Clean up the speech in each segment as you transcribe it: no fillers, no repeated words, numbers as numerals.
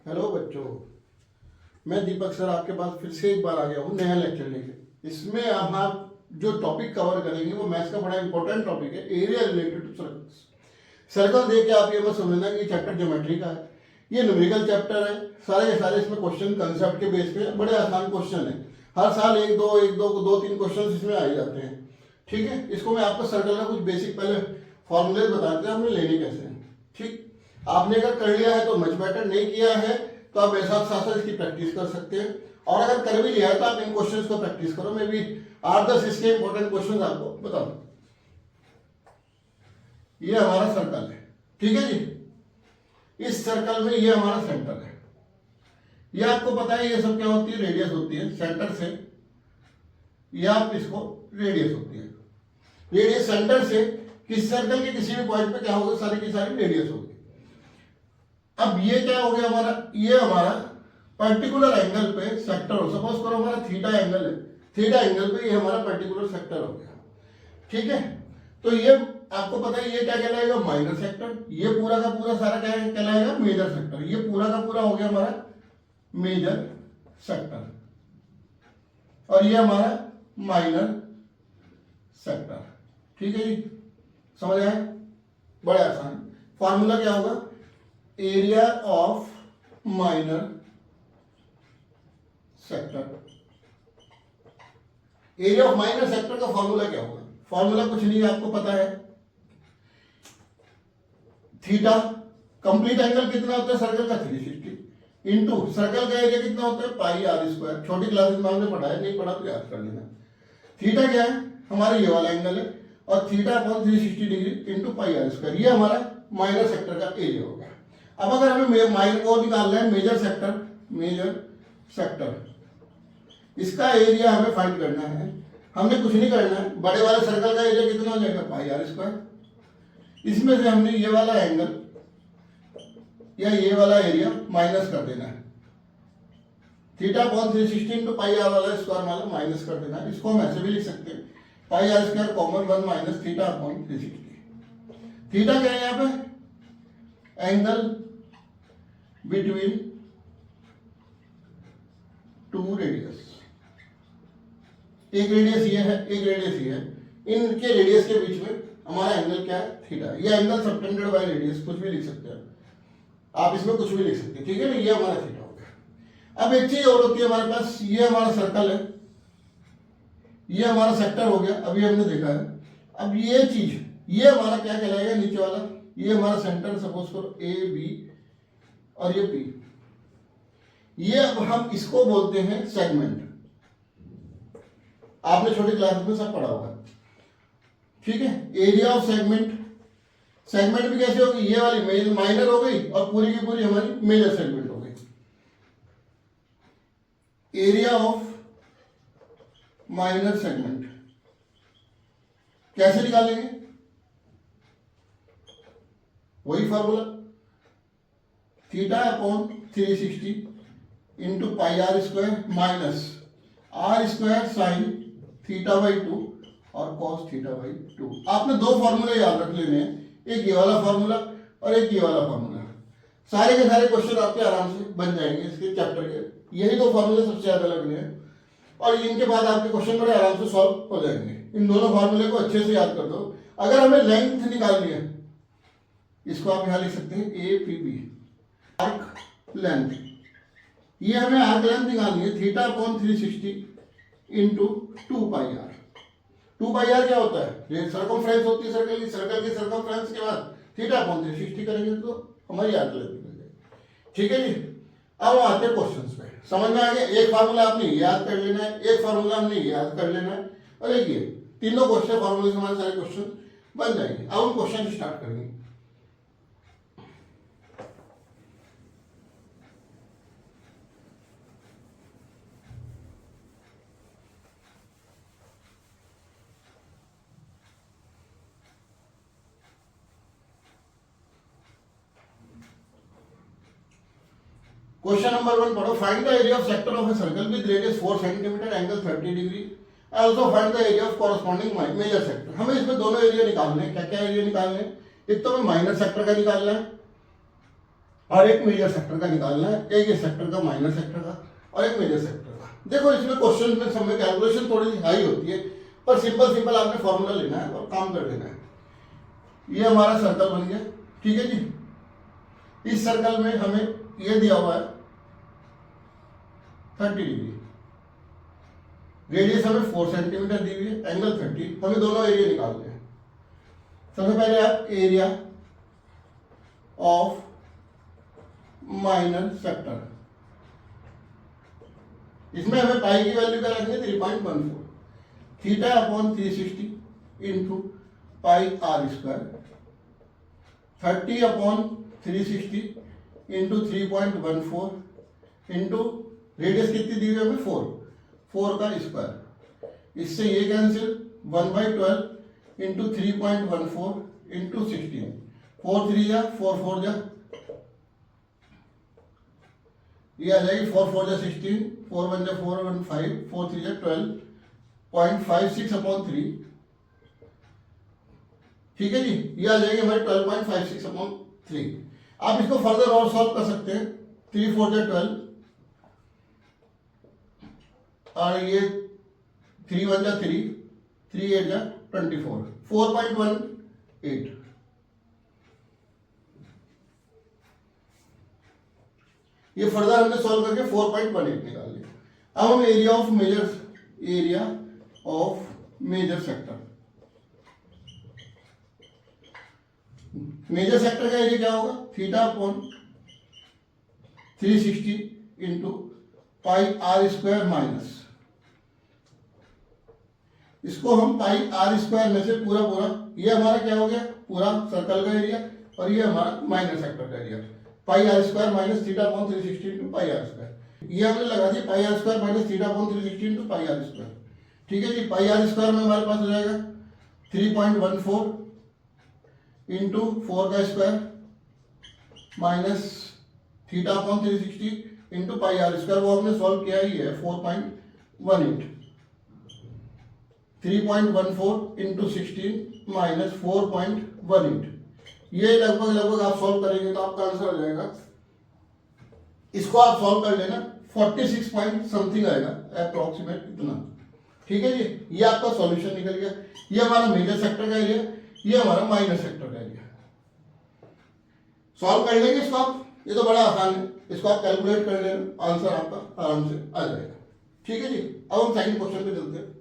Hello बच्चों, मैं दीपक sir आपके पास फिर से एक बार आ गया हूँ नया लेक्चर लेके। इसमें अब आप जो टॉपिक कवर करेंगे वो मैथ्स का बड़ा इंपॉर्टेंट टॉपिक है, area related to circles. Circle देख के आप ये मत समझना कि चैप्टर ज्योमेट्री का है, ये न्यूमेरिकल चैप्टर है। सारे के सारे इसमें क्वेश्चन कंसेप्ट के बेस पे बड़े आसान क्वेश्चन है। हर साल एक दो तीन क्वेश्चन इसमें आ ही जाते हैं। ठीक है, इसको मैं आपको सर्कल का कुछ बेसिक पहले फॉर्मूले बताते हैं, हमने लेने कैसे हैं। ठीक, आपने अगर कर लिया है तो मच बेटर, नहीं किया है तो आप मेरे साथ साथ इसकी प्रैक्टिस कर सकते हैं। और अगर कर भी लिया है तो आप इन क्वेश्चंस को प्रैक्टिस करो। मैं भी 8-10 इसके इंपॉर्टेंट क्वेश्चंस आपको बता दूं। ये हमारा सर्कल है, ठीक है जी। इस सर्कल में ये हमारा सेंटर है। ये आपको पता है ये सब क्या होती है, रेडियस होती है सेंटर से। ये आप इसको रेडियस होती है। रेडियस सेंटर से किसी सर्कल के किसी भी पॉइंट पे क्या होगा, सारी की सारी रेडियस होगी। अब ये क्या हो गया हमारा, ये हमारा पर्टिकुलर एंगल पे सेक्टर हो। सपोज करो हमारा थीटा एंगल है, थीटा एंगल पे ये हमारा पर्टिकुलर सेक्टर हो गया। ठीक है, तो ये आपको पता है ये क्या कहलाएगा, माइनर सेक्टर। ये पूरा का पूरा सारा क्या कहलाएगा, मेजर सेक्टर। ये पूरा का पूरा हो गया हमारा मेजर सेक्टर, और ये हमारा माइनर सेक्टर। ठीक है जी, समझ आए, बड़े आसान। फॉर्मूला क्या होगा, area of minor sector. Area of minor sector का फॉर्मूला क्या होगा, फॉर्मूला कुछ नहीं है, आपको पता है। थीटा कंप्लीट एंगल कितना होता है सर्कल का, 360, इंटू सर्कल का एरिया कितना होता है, पाई आर स्क्वायर। छोटी क्लासेस में हमने पढ़ा है, नहीं पढ़ा तो याद कर लेना। थीटा क्या है, हमारा ये वाला एंगल है, और theta upon 360 degree into pi R square. ये हमारा माइनर सेक्टर का एरिया हो गया। अब अगर हमें माइनर को निकालना है, मेजर सेक्टर, मेजर सेक्टर, इसका एरिया हमें फाइंड करना है। हमने कुछ नहीं करना है, बड़े वाले सर्कल का एरिया कितना हो जाएगा, पाई आर स्क्वायर। इसमें से हमने ये वाला एंगल या ये वाला एरिया माइनस कर देना है। Theta upon 360 into pi R वाला स्क्वायर वाला माइनस कर देना है। इसको हम ऐसे भी लिख सकते हैं, pi R square common 1 minus theta upon 360। Theta क्या है यहाँ पे, एंगल बिटवीन टू रेडियस। एक रेडियस ये है, एक रेडियस ये है, इनके रेडियस के बीच में हमारा एंगल क्या है, थीटा। ये एंगल सबटेंडेड बाय रेडियस, कुछ भी लिख सकते हैं आप, इसमें कुछ भी लिख सकते हैं। ठीक है ना, ये हमारा थीटा हो गया। अब एक चीज और होती है हमारे पास, ये हमारा सर्कल है, ये हमारा सेक्टर हो गया, अभी हमने देखा है। अब ये चीज, ये हमारा क्या कहलाएगा, नीचे वाला, ये हमारा सेंटर। सपोज करो ए बी और ये पी। ये अब हम इसको बोलते हैं सेगमेंट। आपने छोटी क्लास में सब पढ़ा होगा। ठीक है, एरिया ऑफ सेगमेंट। सेगमेंट भी कैसे होगी, ये वाली माइनर हो गई और पूरी की पूरी हमारी मेजर सेगमेंट हो गई। एरिया ऑफ माइनर सेगमेंट कैसे निकालेंगे, वही formula, theta upon 360 into pi R square minus R square sine theta by 2 और कॉस थीटा बाई 2। आपने दो फॉर्मूले याद रख लेने हैं, एक ये वाला फॉर्मूला और एक ये वाला फॉर्मूला। सारे के सारे क्वेश्चन आपके आराम से बन जाएंगे इसके चैप्टर के। यही दो फॉर्मूले सबसे ज्यादा लगने हैं, और इनके बाद आपके क्वेश्चन बड़े आराम से सॉल्व हो जाएंगे। इन दोनों फॉर्मूले को अच्छे से याद कर दो। अगर हमें लेंथ निकालनी है, इसको आप यहां लिख सकते हैं A P B, arc length. ये हमें आर्क लेंथ निकालनी है, theta upon 360 into 2 pi R. 2 pi R क्या होता है, सर्कमफ्रेंस होती है सर्कल की। सर्कल की सर्कमफ्रेंस के बाद थीटा अपॉन 360 करेंगे तो हमारी आर्क लेंथ मिल जाएगी। ठीक है जी, अब आते हैं क्वेश्चंस पे। समझ में आ गया, एक फार्मूला आपने याद कर लेना है, एक फार्मूला हमने याद कर लेना है, और एक ये तीनों क्वेश्चन फार्मूले से हमारे सारे क्वेश्चन बन जाएंगे। अब हम क्वेश्चन स्टार्ट करेंगे। क्वेश्चन नंबर 1 पढ़ो। Find the area of sector of a circle with radius 4 centimetre, angle 30 degree. Also find the area of corresponding major sector. हमें इसमें दोनों एरिया निकालने हैं। क्या क्या एरिया निकालने हैं, एक तो हमें माइनर सेक्टर का निकालना है और एक मेजर सेक्टर का निकालना है, एक इस सेक्टर का, माइनर सेक्टर का, और एक मेजर सेक्टर का। देखो इसमें क्वेश्चन में समय कैलकुलेशन थोड़ी सी हाई होती है, पर सिंपल आपने फॉर्मूला लेना है और काम कर देना है। ये हमारा सर्कल बन गया, ठीक है जी। इस सर्कल में हमें ये दिया हुआ है 30 डिग्री, रेडियस हमें 4 सेंटीमीटर दी हुई है, एंगल 30। हमें दोनों एरिया निकालने हैं। सबसे पहले आप एरिया ऑफ माइनर सेक्टर, इसमें हमें पाई की वैल्यू क्या रखनी है 3.14, theta upon 360 into pi R square, 30 upon 360 into 3.14 into radius कितनी दी हुई है हमें 4 का स्क्वायर। इससे ये कैंसिल 1/12 इंटू 3.14 इंटू 16, 4 3 जा 4 4 जा, ये आ जाएगी 4 4 जा 16, 4 1 जा 4 1 5, 4 3 जा 12.56 अपॉन 3, ठीक है जी। ये आ जाएगी हमारे 12.56 अपॉन 3। आप इसको फर्दर और सॉल्व कर सकते हैं। 3 4 जा 12 और ये 3 1 जा 3, 3 8 जा 24, 4.18। ये फर्दर हमने सॉल्व करके 4.18 निकाल लिया। अब हम area of major sector, major sector का एरिया क्या होगा, theta upon 360 into pi R square minus, इसको हम पाई आर स्क्वायर में से पूरा ये हमारा क्या हो गया, पूरा सर्कल का एरिया, और ये हमारा माइनर सेक्टर का area, pi R square minus theta upon 360 into pi R square. ये हमने लगा दिया pi R square minus theta upon 360 into pi R square, ठीक है जी। पाई आर स्क्वायर में हमारे पास हो जाएगा 3.14 इंटू 4 का square minus theta upon 360 into pi R square, वो हमने सॉल्व किया ही है 4.18, 3.14 इंटू 16 माइनस 4.18। ये लगभग आप सॉल्व करेंगे तो आपका आंसर हो जाएगा, इसको आप सॉल्व कर लेना 46 पॉइंट समथिंग आएगा अप्रोक्सीमेट इतना, ठीक है जी। ये आपका सॉल्यूशन निकल गया। ये हमारा मेजर सेक्टर का एरिया, ये हमारा माइनर सेक्टर का एरिया। सॉल्व कर लेंगे इसको आप, ये तो बड़ा आसान है, इसको आप कैलकुलेट कर लेना, आंसर आपका आराम से आ जाएगा, ठीक है जी। अब हम सेकंड क्वेश्चन पे चलते हैं।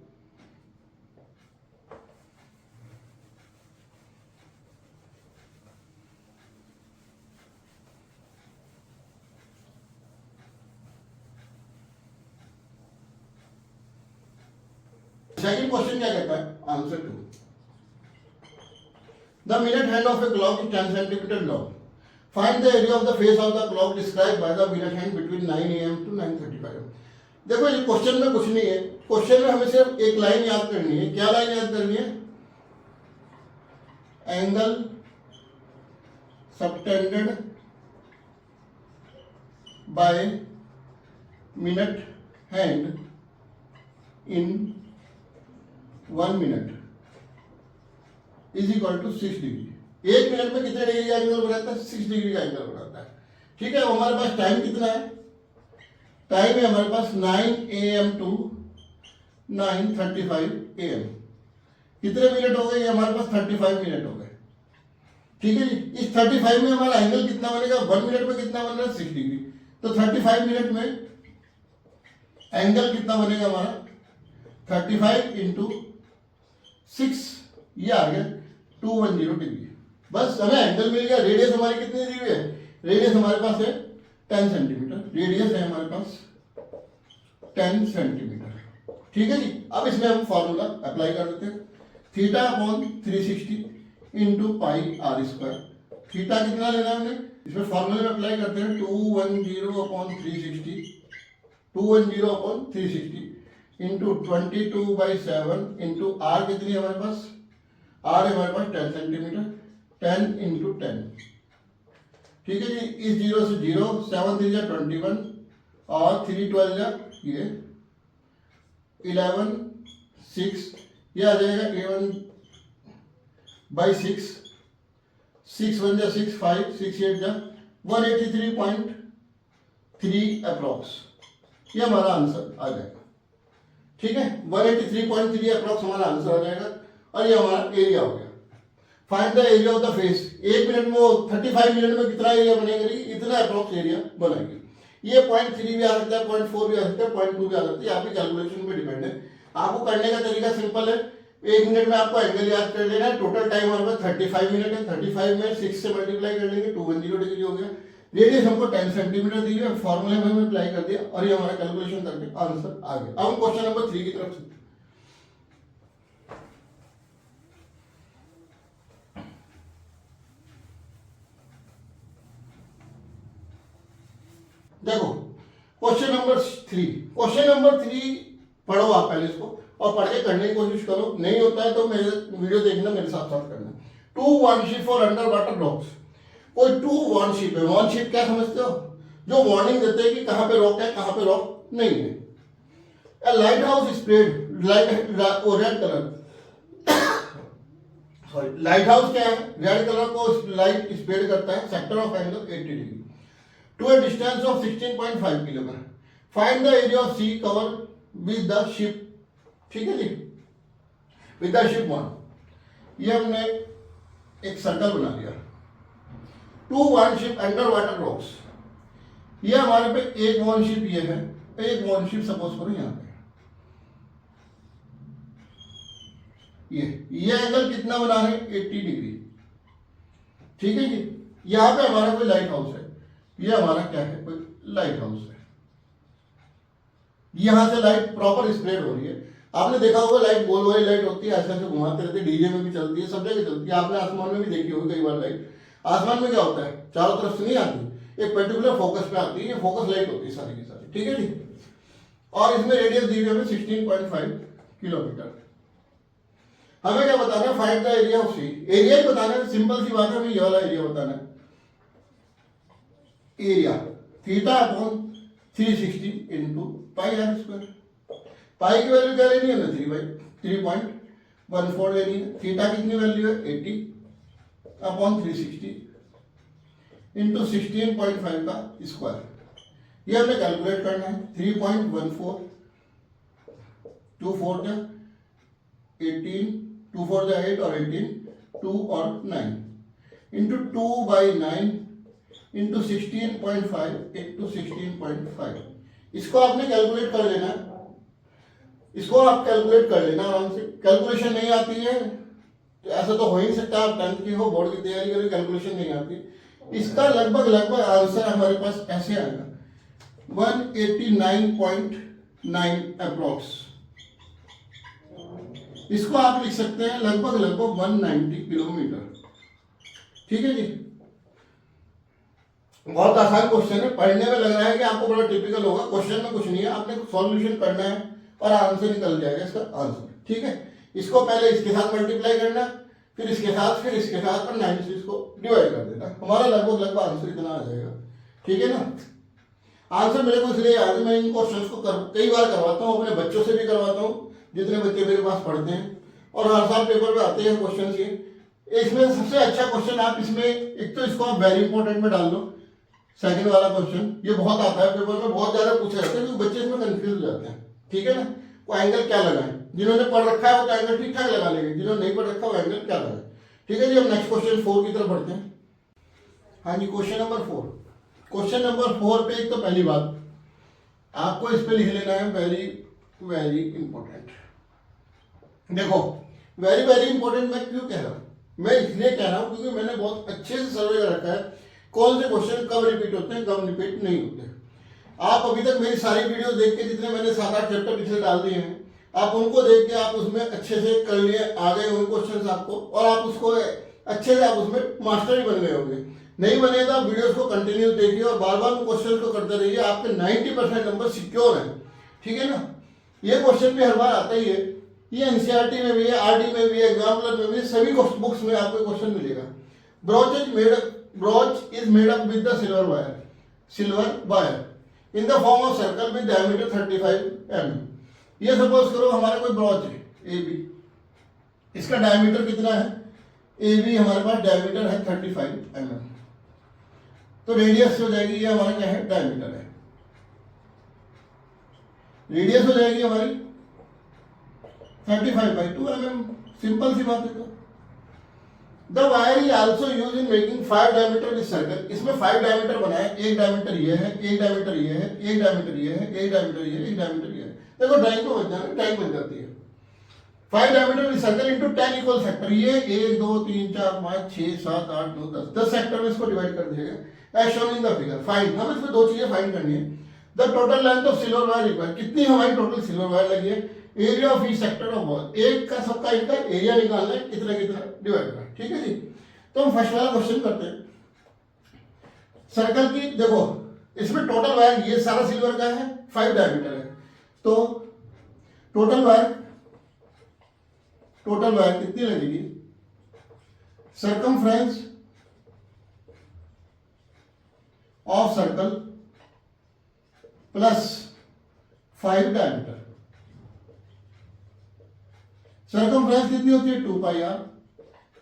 सेकंड क्वेश्चन क्या कहता है, answer 2, the minute hand of a clock is 10 centimetre long, find the area of the face of the clock describe by the minute hand between 9 AM to 9:35 AM। देखो ये question में कुछ नहीं है, question में हमें सिर्फ एक लाइन याद करनी है। क्या लाइन याद करनी है, angle subtended by minute hand in 1 minute is equal to 6 degree. 1 minute में कितने डिग्री का एंगल बनाता है, 6 डिग्री का एंगल बनाता है, ठीक है। हमारे पास टाइम कितना है, टाइम है हमारे पास 9 AM टू 9:35 AM। कितने मिनट हो गए, ये हमारे पास 35 मिनट हो गए, ठीक है जी। इस 35 में हमारा एंगल कितना बनेगा, 1 मिनट में कितना बन रहा है 6 डिग्री, तो 35 मिनट में एंगल कितना बनेगा हमारा 35 इंटू 6, ये आ गया 210 डिग्री। बस हमें एंगल मिल गया। रेडियस हमारी कितनी दी हुई है, रेडियस हमारे पास है 10 सेंटीमीटर, रेडियस है हमारे पास 10 सेंटीमीटर, ठीक है जी। अब इसमें हम फॉर्मूला अप्लाई कर देते हैं, theta upon 360 into pi R square. Theta कितना लेना है हमने, इसमें फॉर्मूले में अप्लाई करते हैं 210 upon 360, 210 upon 360 into 22/7 into R कितनी है हमारे पास, आर है हमारे पास 10 सेंटीमीटर, 10 इंटू 10, ठीक है जी। इस 0 से 0, 7 3 जा 21 और 3 12 जा ये 11 6, ये आ जाएगा 11/6, 6 1 जा 6 5, 6 8 जा 183.3 अप्रॉक्स, ये हमारा आंसर आ जाएगा। ठीक है, 183.3 अप्रॉक्स हमारा आंसर आ जाएगा और ये हमारा एरिया हो गया। Find the area of the face, 1 minute में वो 35 मिनट में कितना एरिया बनेगा, इतना अप्रॉक्स एरिया बनाएगी। ये 0.3 भी आ सकता है, 0.4 भी आ सकता है, 0.2 भी आ सकता है, आपकी कैलकुलेशन पे डिपेंड है। आपको करने का तरीका सिंपल है, 1 मिनट में आपको एंगल याद कर लेना है। टोटल टाइम हमारे पास 35 मिनट है, 35 में 6 से मल्टीप्लाई कर लेंगे, 210 डिग्री हो गया। रेडियस हमको 10 सेंटीमीटर दी है, फॉर्मूले में हमने अप्लाई कर दिया और ये हमारा कैलकुलेशन करके आंसर आ गया। अब हम क्वेश्चन नंबर 3 की तरफ से देखो, क्वेश्चन नंबर 3 पढ़ो आप पहले इसको और पढ़ के करने की कोशिश करो, नहीं होता है तो मेरे वीडियो देखना, मेरे साथ साथ करना। 2 वार्नशिप फॉर अंडर वाटर रॉक्स, कोई 2 वार्नशिप है। वार्नशिप क्या समझते हो, जो वार्निंग देते हैं कि कहां पे रॉक है कहां पे रॉक नहीं है। Lighthouse spread light red colour, sorry lighthouse क्या है, रेड कलर को लाइट स्प्रेड करता है, sector of angle 80 degree to a distance of 16.5 kilometre. Find the area of sea cover with the ship, ठीक है जी, with the ship 1। ये हमने एक सर्कल बना लिया। 2 वार्नशिप अंडर वाटर रॉक्स, ये हमारे पे एक वार्नशिप ये है, एक वार्नशिप सपोज करो यहाँ पे, ये एंगल कितना बना है 80 डिग्री, ठीक है जी। यहाँ पे हमारा कोई लाइट हाउस है, ये हमारा क्या है, कोई लाइट हाउस है। यहां से लाइट प्रॉपर स्प्रेड हो रही है। आपने देखा होगा लाइट गोल वाली लाइट होती है, ऐसे ऐसे घुमाते रहते हैं, डीजे में भी चलती है, सब जगह चलती है। आपने आसमान में भी देखी होगी कई बार लाइट। आसमान में क्या होता है, चारों तरफ से नहीं आती, एक पर्टिकुलर फोकस पे आती है, ये फोकस लाइट होती है सारी की सारी, ठीक है जी। और इसमें रेडियस दी हुई है 16.5 किलोमीटर। हमें क्या बताना है, find the area of C. Area ही बताना है, सिंपल सी बात है, हमें ये वाला एरिया बताना है। Area theta upon 360 into pi R square. Pi की वैल्यू क्या लेनी है हमें, 3.14 लेनी है। थीटा कितनी वैल्यू है 80 अपॉन 360 इंटू 16.5 का स्क्वायर। ये हमें कैलकुलेट करना है। 3.14 2 4 जा 18 2 4 जा 8 और 18 2 और 9 इंटू 2/9 इंटू 16.5 इंटू 16.5। इसको आपने कैलकुलेट कर लेना, इसको आप कैलकुलेट कर लेना आराम से। कैलकुलेशन नहीं आती है तो ऐसा तो हो ही नहीं सकता, आप 10th की हो, बोर्ड की तैयारी करें, कैलकुलेशन नहीं आती। इसका लगभग आंसर हमारे पास ऐसे आएगा 189.9 अप्रॉक्स। इसको आप लिख सकते हैं लगभग 190 किलोमीटर, ठीक है जी। बहुत आसान क्वेश्चन है, पढ़ने में लग रहा है कि आपको बड़ा टिपिकल होगा, क्वेश्चन में कुछ नहीं है, आपने सॉल्यूशन करना है और आंसर निकल जाएगा इसका आंसर, ठीक है। इसको पहले इसके साथ मल्टीप्लाई करना, फिर इसके साथ और 9 से इसको डिवाइड कर देना, हमारा लगभग आंसर इतना आ जाएगा, ठीक है ना। आंसर मेरे को इसलिए याद है, मैं इन क्वेश्चन को कई बार करवाता हूँ, अपने बच्चों से भी करवाता हूँ, जितने बच्चे मेरे पास पढ़ते हैं, और हर साल पेपर में आते हैं क्वेश्चन ये। इसमें सबसे अच्छा क्वेश्चन आप इसमें, एक तो इसको आप वेरी इंपॉर्टेंट में डाल दो, सेकंड वाला क्वेश्चन ये बहुत आता है पेपर में, बहुत ज्यादा पूछा जाता है, क्योंकि बच्चे इसमें कंफ्यूज हो जाते हैं, ठीक है ना। वो एंगल क्या लगाएं, जिन्होंने पढ़ रखा है वो तो एंगल ठीक ठाक लगा लेंगे, जिन्होंने नहीं पढ़ रखा वो एंगल क्या लगाए, ठीक है जी। हम नेक्स्ट क्वेश्चन 4 की तरफ बढ़ते हैं। हाँ जी, क्वेश्चन नंबर 4। क्वेश्चन नंबर 4 पे एक तो पहली बात आपको इस पे लिख लेना है, वेरी वेरी इंपॉर्टेंट। देखो वेरी इंपॉर्टेंट मैं क्यों कह रहा हूँ, मैं इसलिए कह रहा हूँ क्योंकि मैंने बहुत अच्छे से सर्वे कर रखा है कौन से क्वेश्चन कब रिपीट होते हैं कब रिपीट नहीं होते। आप अभी तक मेरी सारी वीडियो देख के, जितने मैंने 7-8 चैप्टर पिछले डाल दिए हैं, आप उनको देख के आप उसमें अच्छे से कर लिए, आ गए होंगे क्वेश्चन आपको, और आप उसको अच्छे से आप उसमें मास्टर ही बन गए होंगे। नहीं बने तो आप वीडियोस को कंटिन्यू देखिए और बार बार क्वेश्चन को करते रहिए, आपके 90% नंबर सिक्योर है, ठीक है ना। ये क्वेश्चन भी हर बार आता ही है, ये एनसीईआरटी में भी है, आरडी में भी है, एग्जाम्पलर में भी है, सभी बुक्स में आपको क्वेश्चन मिलेगा। Broach is made up with the silver wire in the form of circle with diameter 35 mm। ये सपोज करो हमारा कोई ब्रोच है ए बी, इसका डायमीटर कितना है, ए बी हमारे पास डायमीटर है 35 mm। तो रेडियस हो जाएगी, ये हमारा क्या है, डायमीटर है। रेडियस हो जाएगी हमारी 35/2 mm। सिंपल सी बात है। तो the wire is also use in making 5 diameter with circle. इसमें 5 डायमीटर बनाए, एक डायमीटर ये है, एक डायमीटर ये है, एक डायमीटर ये है, एक डायमीटर ये है, एक डायमीटर ये है। देखो ड्राइंग को बन जाना, ड्राइंग बन जाती है। 5 diameter with circle into 10 equal sector. ये 1 2 3 4 5 6 7 8 9 10 सेक्टर में इसको डिवाइड कर दिएगा as shown in the figure. Find, हम इसमें दो चीजें फाइंड करनी है। The total length of silver wire required, कितनी हमारी टोटल सिल्वर वायर लगी है। Area of each sector of wall, एक का सबका इनका एरिया निकालना है, कितना कितना डिवाइड करना है। ठीक है जी। तो हम फर्स्ट वाला क्वेश्चन करते हैं। सर्कल की देखो, इसमें टोटल वायर ये सारा सिल्वर का है, 5 डायमीटर है। तो टोटल वायर कितनी लगेगी, circumference of circle plus 5 diameter. Circumference कितनी होती है, 2πr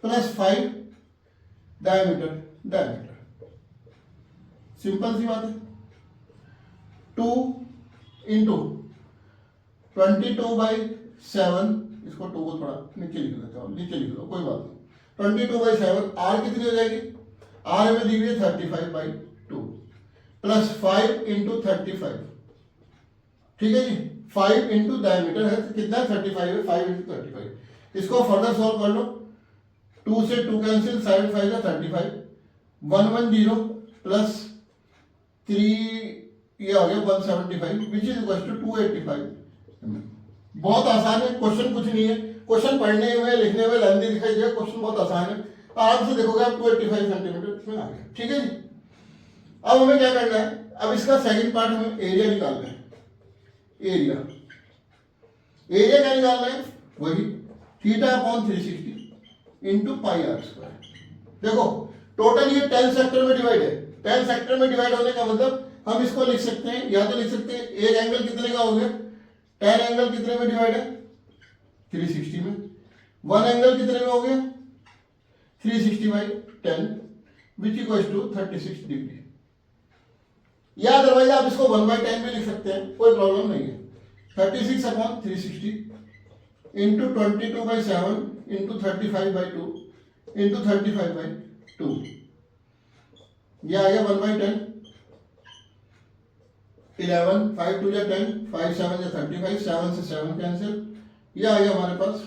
प्लस 5 डायमीटर। सिंपल सी बात है। 2 इंटू 22/7, इसको 2 को थोड़ा नीचे लिख लेता हूँ, नीचे लिख लो कोई बात नहीं। 22/7 आर कितनी हो जाएगी, आर में दी हुई है 35/2 प्लस 5 इंटू 35। ठीक है जी। 5 इंटू डायमीटर है तो कितना 35 है, 5 इंटू 35। इसको फर्दर सॉल्व कर लो। 2 से 2 कैंसिल, 7 5 35, 110 प्लस 3 ये आ गया 175 विच इज इक्वल टू 285। बहुत आसान है क्वेश्चन, कुछ नहीं है। क्वेश्चन पढ़ने में लिखने में लेंदी दिखाई देगा, क्वेश्चन बहुत आसान है। आराम से देखोगे आप 285 सेंटीमीटर इसमें आ गया। ठीक है जी। अब हमें क्या करना है, अब इसका सेकंड पार्ट हमें एरिया निकालना है। एरिया क्या निकालना है, वही θ/360 इंटू πr²। देखो टोटल ये 10 सेक्टर में डिवाइड है। 10 सेक्टर में डिवाइड होने का मतलब हम इसको लिख सकते हैं, या तो लिख सकते हैं एक एंगल कितने का हो गया, 10 एंगल कितने में डिवाइड है, 360 में। 1 एंगल कितने में हो गया, 360/10 विच इक्वल्स टू 36 डिग्री। या अदरवाइज आप इसको 1/10 भी लिख सकते हैं, कोई प्रॉब्लम नहीं है। 36/360 इंटू 22/7 इंटू 35/2 इंटू 35/2, ये आ गया 1/10। 11 5 2 या 10, 5 7 या 35, 7 से 7 कैंसिल, ये आ गया हमारे पास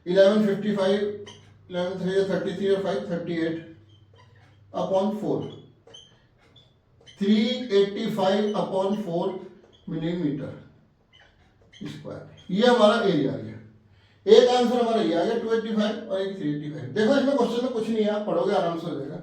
11 55, 11 3 या 33 और 5 38/4, 385/4 मिलीमीटर स्क्वायर। ये हमारा एरिया आ गया। एक आंसर हमारा ये आ गया 285 और एक 385। देखो इसमें क्वेश्चन में कुछ नहीं है, आप पढ़ोगे आराम से हो जाएगा।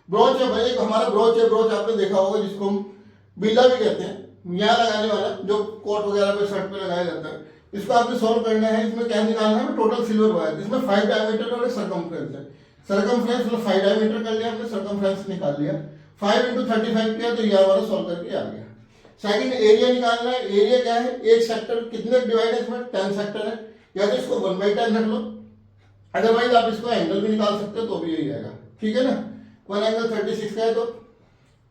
ब्रोच है भाई, एक हमारा ब्रोच है। ब्रोच आपने देखा होगा जिसको हम बिल्ला भी कहते हैं, यहाँ लगाने वाला जो कोट वगैरह पे शर्ट पे लगाया जाता है। इसको आपने सॉल्व करना है। इसमें क्या निकालना है, टोटल सिल्वर वायर। इसमें 5 डायमीटर और सर्कमफ्रेंस है। सर्कमफ्रेंस मतलब 5 डायमीटर कर लिया हमने, सर्कमफ्रेंस निकाल लिया। 5 इंटू 35 किया तो यह हमारा सॉल्व करके आ गया। सेकंड एरिया निकालना है। एरिया क्या है, एक सेक्टर कितने डिवाइड है, इसमें 10 सेक्टर है। या तो इसको 1/10 रख लो, अदरवाइज आप इसको एंगल भी निकाल सकते हो तो भी यही आएगा। ठीक है ना। 1 एंगल 36 का है तो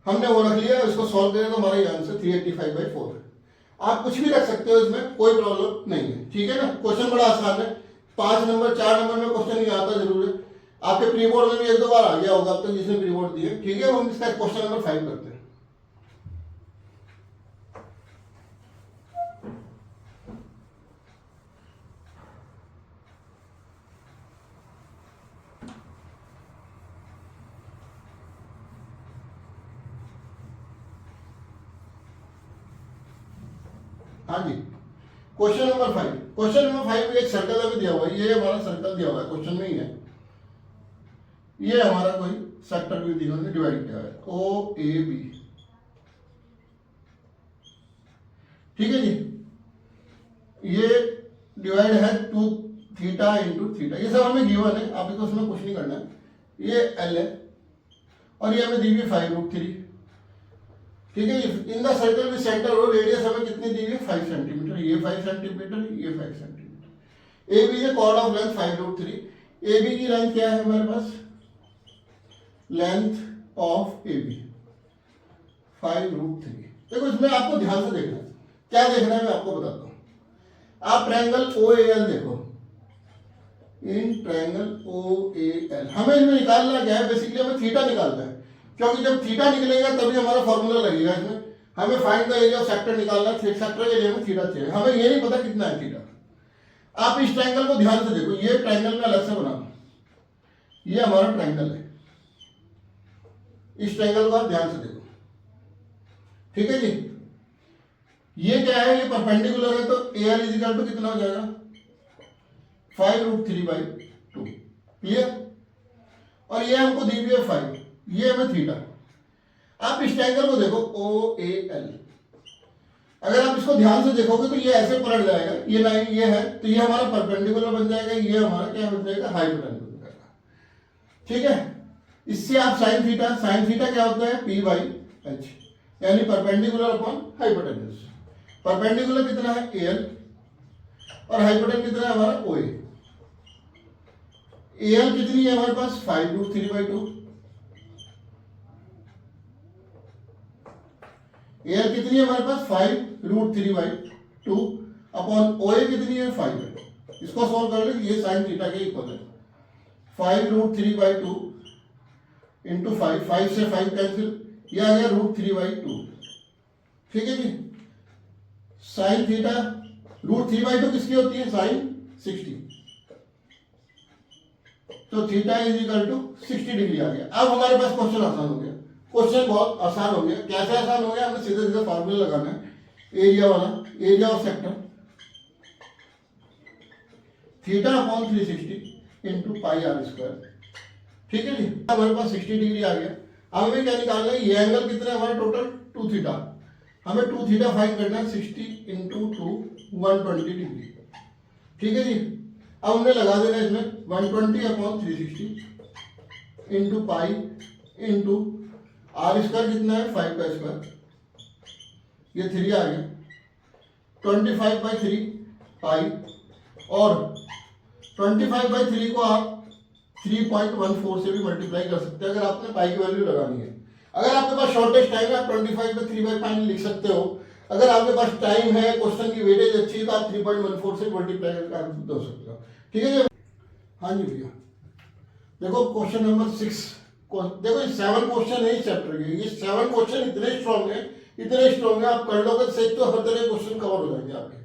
हमने वो रख लिया। इसको सॉल्व करें तो हमारा आंसर 385/4। आप कुछ भी रख सकते हो, इसमें कोई प्रॉब्लम नहीं है। ठीक है ना। क्वेश्चन बड़ा आसान है। 5 नंबर 4 नंबर में क्वेश्चन नहीं आता जरूर है, आपके प्री बोर्ड में भी 1-2 बार आ गया होगा अब तक जिसने प्री बोर्ड दिए। ठीक है, हम इसका क्वेश्चन नंबर 5 करते हैं। हाँ जी, क्वेश्चन नंबर 5। क्वेश्चन नंबर 5 में एक सर्कल अभी दिया हुआ है। ये हमारा सर्कल दिया हुआ है, क्वेश्चन में ही है। ये हमारा कोई सेक्टर भी इन्होंने डिवाइड किया है, OAB। ठीक है जी। ये डिवाइड है 2θ इंटू थीटा। ये सब हमें गिवन है, आप इसको उसमें कुछ नहीं करना है। ये L है और ये हमें दी हुई 5√3। ठीक है। In the circle with centre और रेडियस हमें कितनी दी हुई है, 5 सेंटीमीटर। ये 5 सेंटीमीटर, ये 5 सेंटीमीटर। AB है कॉर्ड ऑफ लेंथ 5√3। AB की लेंथ क्या है हमारे पास, लेंथ ऑफ ए बी 5√3। देखो इसमें आपको ध्यान से देखना है, क्या देखना है मैं आपको बताता हूँ। आप ट्रायंगल ओ ए एल देखो, in triangle O A L हमें इसमें निकालना क्या है, बेसिकली हमें थीटा निकालना है, क्योंकि जब थीटा निकलेगा तभी हमारा फॉर्मूला लगेगा। इसमें हमें find the area of sector निकालना है, सेक्टर के लिए हमें थीटा चाहिए, हमें ये नहीं पता कितना है थीटा। आप इस ट्रायंगल को ध्यान से देखो, ये ट्रायंगल में अलग से बना, ये हमारा ट्रायंगल है, इस ट्रायंगल को आप ध्यान से देखो, ठीक है जी। ये क्या है, ये परपेंडिकुलर है, तो ए एल इजिकल टू कितना हो जाएगा 5√3/2, क्लियर। और ये हमको दी हुई है 5, ये हमें थीटा। आप इस ट्रायंगल को देखो ओ ए एल, अगर आप इसको ध्यान से देखोगे तो ये ऐसे पलट जाएगा, ये लाइन ये है तो ये हमारा परपेंडिकुलर बन जाएगा, ये हमारा क्या बन जाएगा हाइपोटेन्यूज बन जाएगा, ठीक है। इससे आप साइन थीटा क्या होता है P/H, यानी परपेंडिकुलर अपॉन हाइपोटेन्यूज। परपेंडिकुलर कितना है AL और हाइपोटेन्यूज कितना है हमारा OA। AL कितनी है हमारे पास 5√3/2, AL कितनी है हमारे पास 5√3/2 अपॉन OA कितनी है 5। इसको सॉल्व कर ले, ये साइन थीटा के इक्वल है 5√3/2 इंटू 5 से 5 कैंसिल, ये आ गया √3/2, ठीक है जी। साइन थीटा √3/2 किसकी होती है साइन 60, तो theta is equal to 60 degree आ गया। अब हमारे पास क्वेश्चन आसान हो गया, क्वेश्चन बहुत आसान हो गया। कैसे आसान हो गया, हमें सीधे सीधे फार्मूला लगाना है, एरिया वाला, area of sector theta upon 360 into πr², ठीक है जी। हमारे पास 60 डिग्री आ गया। अब हमें क्या निकालना है, ये एंगल कितना है हमारा टोटल 2 थीटा, हमें 2 थीटा फाइंड करना है, 60 इंटू 2 120 डिग्री, ठीक है जी। अब हमने लगा देना इसमें 120 upon 360 into pi into r² कितना है 5 का स्क्वायर, ये 3 आ गया, 25/3 पाई, और 25/3 को आप 3.14 से भी मल्टीप्लाई कर सकते हैं अगर आपने पाई की वैल्यू लगानी है। अगर आपके पास शॉर्टेज टाइम है आप 25/3/5 लिख सकते हो। अगर आपके पास टाइम है, क्वेश्चन की वेटेज अच्छी है, तो आप 3.14 से मल्टीप्लाई करके आंसर दे सकते हो, ठीक है जी। हाँ जी भैया, देखो क्वेश्चन नंबर 6, देखो ये 7 क्वेश्चन है इस चैप्टर के, ये 7 क्वेश्चन इतने स्ट्रॉन्ग है, इतने स्ट्रॉन्ग है, आप कर लोगे सेट तो हर तरह के क्वेश्चन कवर हो जाएंगे आपके।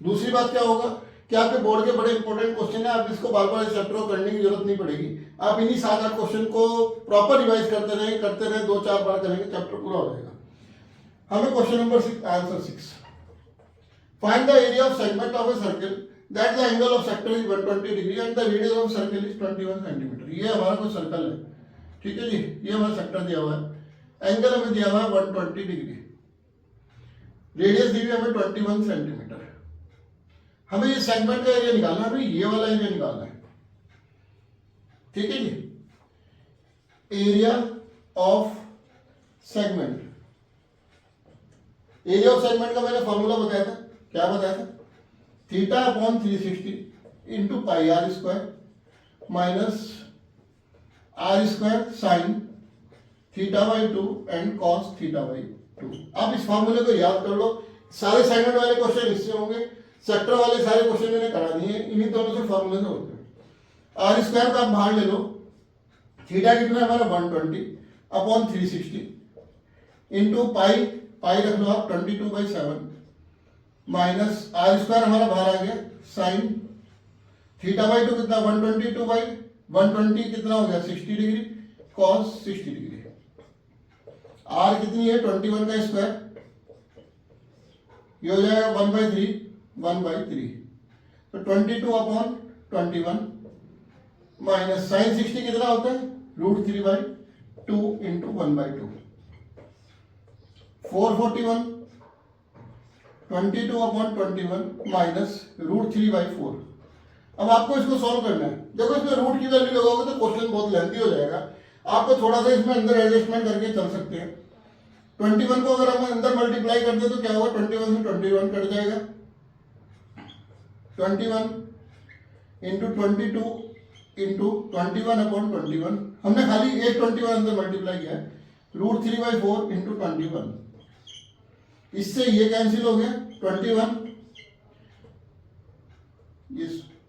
दूसरी बात क्या होगा कि आपके बोर्ड के बड़े इंपॉर्टेंट क्वेश्चन है, आप इसको बार बार इस चैप्टर को करने की जरूरत नहीं पड़ेगी। आप इन्हीं 7-8 क्वेश्चन को प्रॉपर रिवाइज करते रहे 2-4 बार करेंगे, चैप्टर पूरा हो जाएगा। हमें question number 6, answer 6, find the area of segment of a circle that the angle of sector is 120 degree and the radius of circle is 21 centimetre. ये हमारा कोई सर्कल है, ठीक है जी, ये हमारा सेक्टर दिया हुआ है, एंगल हमें दिया हुआ है 120 डिग्री, रेडियस दी हुई हमें 21 सेंटीमीटर। हमें ये सेगमेंट का एरिया निकालना है, हमें ये वाला एरिया निकालना है, ठीक है जी। Area of segment, area of segment का मैंने फॉर्मूला बताया था, क्या बताया था, theta upon 360 into πr² minus r² sine θ/2 and cos θ/2। आप इस फॉर्मूले को याद कर लो, सारे सेगमेंट वाले क्वेश्चन इससे होंगे, सेक्टर वाले सारे क्वेश्चन मैंने करा दिए, इन्हीं दोनों से फॉर्मूले से होते हैं। r² का आप बाहर ले लो, थीटा कितना है हमारा 120 अपॉन 360 इंटू पाई रख लो आप 22/7 माइनस r² हमारा बाहर आ गया साइन θ/2 कितना 122/120 कितना हो गया 60 डिग्री कॉस 60 डिग्री, r कितनी है 21 का स्क्वायर, ये हो जाएगा 1/3 तो 22/21 माइनस साइन 60 कितना होता है √3/2 इंटू 1/2, 441 22/21 माइनस √3/4। अब आपको इसको सॉल्व करना है। देखो इसमें रूट की वैल्यू लगाओगे तो क्वेश्चन बहुत लेंथी हो जाएगा, आपको थोड़ा सा इसमें अंदर एडजस्टमेंट करके चल सकते हैं। 21 को अगर हम अंदर मल्टीप्लाई कर दे तो क्या होगा, 21 से 21 कट जाएगा, 21 इंटू 22 इंटू 21/21, हमने खाली एक 21 अंदर मल्टीप्लाई किया है, √3/4 इंटू 21। इससे ये कैंसिल हो गया 21,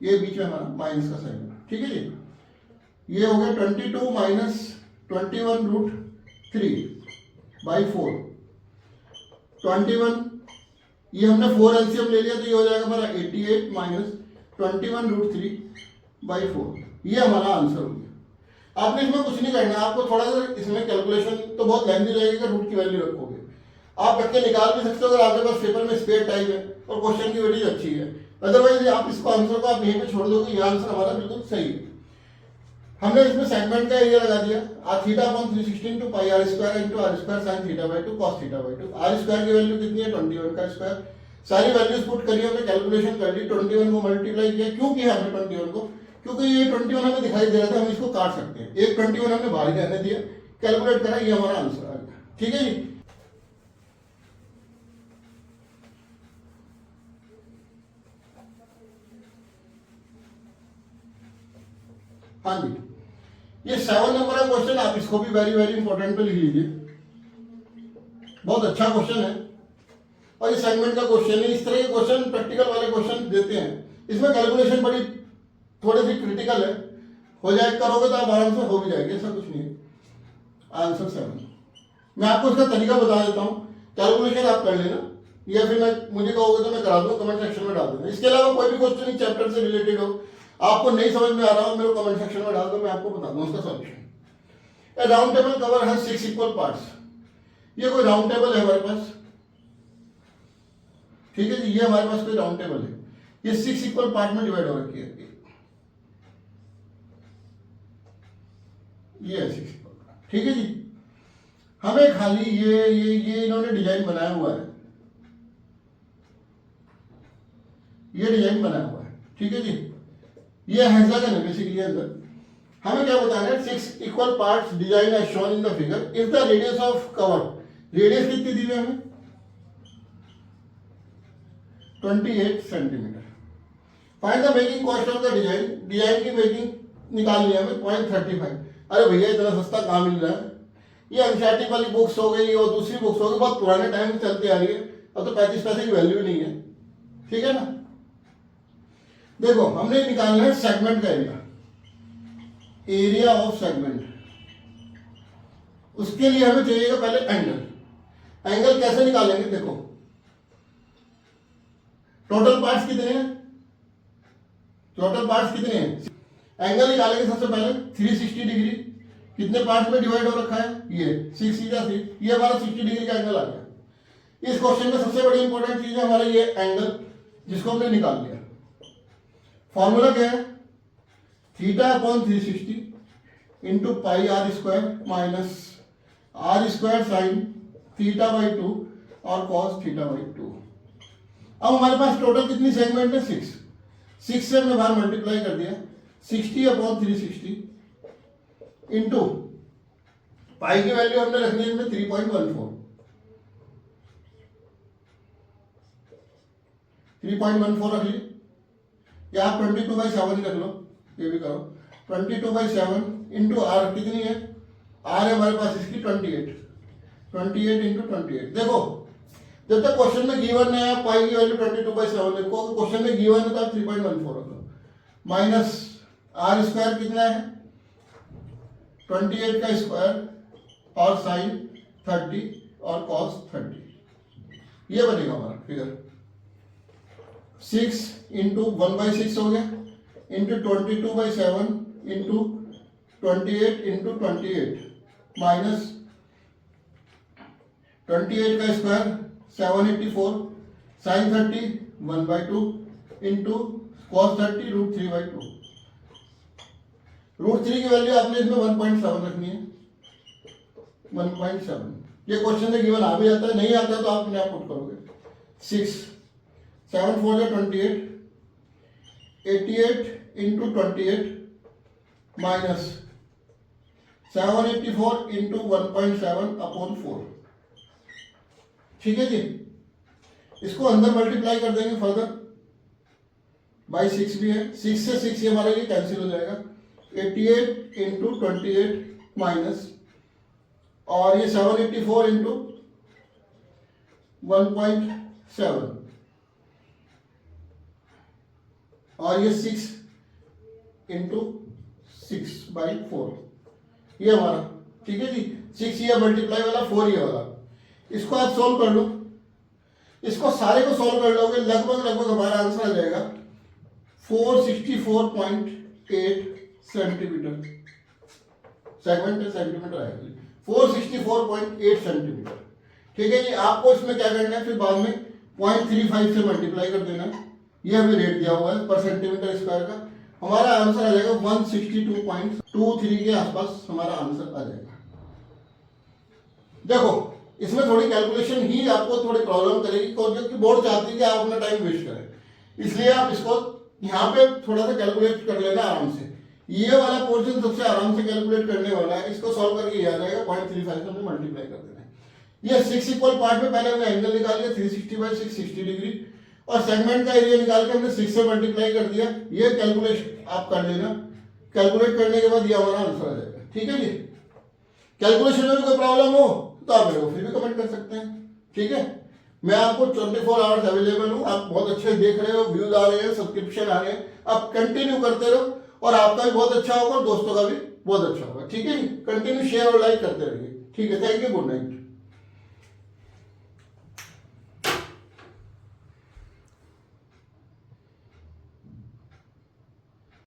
ये बीच में हमारा माइनस का साइन है, ठीक है जी। ये हो गया 22 माइनस 21√3/4। 21, ये हमने 4 एलसीएम ले लिया तो ये हो जाएगा हमारा 88 माइनस 21√3/4। ये हमारा आंसर हो गया। आपने इसमें कुछ नहीं करना, आपको थोड़ा सा इसमें कैलकुलेशन तो बहुत लेंथी रहेगी कि रूट की वैल्यू रखोगे, आप रख के निकाल भी सकते हो अगर आपके पास पेपर में स्पेयर टाइम है और क्वेश्चन की वैल्यू अच्छी है। अदरवाइज आप इसको आंसर को आप यहीं पे छोड़ दोगे, ये आंसर हमारा बिल्कुल सही है। हमने इसमें सेगमेंट का एरिया लगा दिया, θ/360 into pi r square into r square sine θ/2 cos θ/2। r square की वैल्यू कितनी है 21 का स्क्वायर। सारी वैल्यूज पुट करी, हमने कैलकुलेशन कर ली, 21 को मल्टीप्लाई किया। क्यों किया हमने 21 को? क्योंकि ये 21 हमें दिखाई दे रहा था, हम इसको काट सकते हैं। एक 21 हमने बाहर रहने दिया, कैलकुलेट करा, ये हमारा आंसर आ गया, ठीक है जी। हाँ जी, ये 7 नंबर का क्वेश्चन, आप इसको भी वेरी वेरी इंपॉर्टेंट पे लिख लीजिए, बहुत अच्छा क्वेश्चन है और ये सेगमेंट का क्वेश्चन है। इस तरह के क्वेश्चन प्रैक्टिकल वाले क्वेश्चन देते हैं, इसमें कैलकुलेशन बड़ी थोड़ी सी क्रिटिकल है, हो जाए करोगे तो आप आराम से हो भी जाएगी, ऐसा कुछ नहीं है। आंसर 7। मैं आपको इसका तरीका बता देता हूँ, कैलकुलेशन आप कर लेना या फिर मुझे कहोगे तो मैं करा दूंगा, कमेंट सेक्शन में डाल देना। इसके अलावा कोई भी क्वेश्चन इस चैप्टर से रिलेटेड हो, आपको नहीं समझ में आ रहा हो, मेरे को कमेंट सेक्शन में डाल दो, मैं आपको बता दूंगा उसका solution. A round table cover है 6 इक्वल पार्ट्स। ये कोई राउंड टेबल है हमारे पास, ठीक है जी, ये हमारे पास कोई राउंड टेबल है, ये 6 इक्वल पार्ट में डिवाइड हो रखी है, ये है 6 इक्वल पार्ट, ठीक है जी। हमें खाली ये इन्होंने डिजाइन बनाया हुआ है, ये डिजाइन बनाया हुआ है, ठीक है जी। ये हेक्सागन है बेसिकली अंदर। हमें क्या बताना है, 6 equal parts design as shown in the figure. If the radius of cover, radius कितनी दी हुई है हमें 28 centimetre. Find the making cost of the design, design की मेकिंग निकालनी है हमें 0.35। अरे भैया इतना सस्ता कहाँ मिल रहा है, ये एनसीईआरटी वाली बुक्स हो गई और दूसरी बुक्स हो गई, बहुत पुराने टाइम से चलती आ रही है, अब तो 35 पैसे की वैल्यू नहीं है, ठीक है ना। देखो हमने निकालना है सेगमेंट का एरिया, एरिया ऑफ सेगमेंट। उसके लिए हमें चाहिएगा पहले एंगल। एंगल कैसे निकालेंगे, देखो टोटल पार्ट्स कितने हैं, टोटल पार्ट्स कितने हैं, एंगल निकालेंगे सबसे पहले 360 डिग्री। कितने पार्ट्स में डिवाइड हो रखा है, ये 6 या 3, ये हमारा 60 डिग्री का एंगल आ गया। इस क्वेश्चन में सबसे बड़ी इंपॉर्टेंट चीज है हमारा ये एंगल, जिसको हमने निकाल लिया। फॉर्मूला क्या है, θ/360 into pi r square minus r square sine θ/2 और cos θ/2। अब हमारे पास टोटल कितनी सेगमेंट है, 6 से हमने बाहर मल्टीप्लाई कर दिया, 60/360 इंटू पाई की वैल्यू हमने रखनी है इसमें 3.14 रख ली, या आप 22/7 रख लो, ये भी करो 22/7 इंटू आर कितनी है, आर है हमारे पास इसकी 28 इंटू 28। देखो जब तक क्वेश्चन में गिवन है पाई की वैल्यू 22/7 लिखो, क्वेश्चन में गिवन है तो आप 3.14 रख लो, माइनस आर स्क्वायर कितना है 28 का स्क्वायर और साइन 30 और कॉस 30, ये बनेगा हमारा फिगर। 6 इंटू 1/6 हो गया, इंटू 22/7 इंटू 28 इंटू 28 माइनस 28 का स्क्वायर 784 साइन 30 1/2 इंटू कॉस 30 √3/2। √3 की वैल्यू आपने इसमें 1.7 रखनी है, 1.7। ये क्वेश्चन में गिवन आ भी जाता है, नहीं आता तो आप अपने आप पुट करोगे। 6 7 4 28 88 इंटू 28 माइनस 784 इंटू 1.7/4, ठीक है जी। इसको अंदर मल्टीप्लाई कर देंगे फर्दर, बाई 6 भी है, 6 से 6 ये हमारा ये कैंसिल हो जाएगा, 88 इंटू 28 माइनस और ये 784 इंटू 1.7 और ये 6 इंटू 6/4 ये हमारा, ठीक है जी। 6 ये मल्टीप्लाई वाला, 4 ये वाला, इसको आप सोल्व कर लो, इसको सारे को सोल्व कर लोगे, लगभग हमारा आंसर आ जाएगा 464.8 सेंटीमीटर, सेगमेंट सेंटीमीटर आएगा 464.8 सेंटीमीटर, ठीक है जी। आपको इसमें क्या करना है, फिर बाद में 0.35 से मल्टीप्लाई कर देना, ये हमें रेट दिया हुआ है पर सेंटीमीटर स्क्वायर का। हमारा आंसर आ जाएगा 162.23 के आसपास हमारा आंसर आ जाएगा। देखो इसमें थोड़ी कैलकुलेशन ही आपको थोड़ी प्रॉब्लम करेगी, क्योंकि बोर्ड चाहती है कि आप अपना टाइम वेस्ट करें, इसलिए आप इसको यहाँ पे थोड़ा सा कैलकुलेट कर लेना आराम से। ये वाला पोर्शन सबसे आराम से कैलकुलेट करने वाला है, इसको सॉल्व करके ये आ जाएगा 0.35 से मल्टीप्लाई कर देना है। ये 6 इक्वल पार्ट में पहले हमने एंगल निकाल लिया 360/6 60 डिग्री, और सेगमेंट का एरिया निकाल के हमने 6 से मल्टीप्लाई कर दिया। ये कैलकुलेशन आप कर लेना, कैलकुलेट करने के बाद ये हमारा आंसर आ जाएगा, ठीक है जी। कैलकुलेशन में भी कोई प्रॉब्लम हो तो आप मेरे को फिर भी कमेंट कर सकते हैं, ठीक है। मैं आपको 24 आवर्स अवेलेबल हूँ, आप बहुत अच्छे देख रहे हो, व्यूज आ रहे हैं, सब्सक्रिप्शन आ रहे हैं, आप कंटिन्यू करते रहो और आपका भी बहुत अच्छा होगा और दोस्तों का भी बहुत अच्छा होगा, ठीक है जी। कंटिन्यू शेयर और लाइक करते रहिए, ठीक है। Thank you, good night.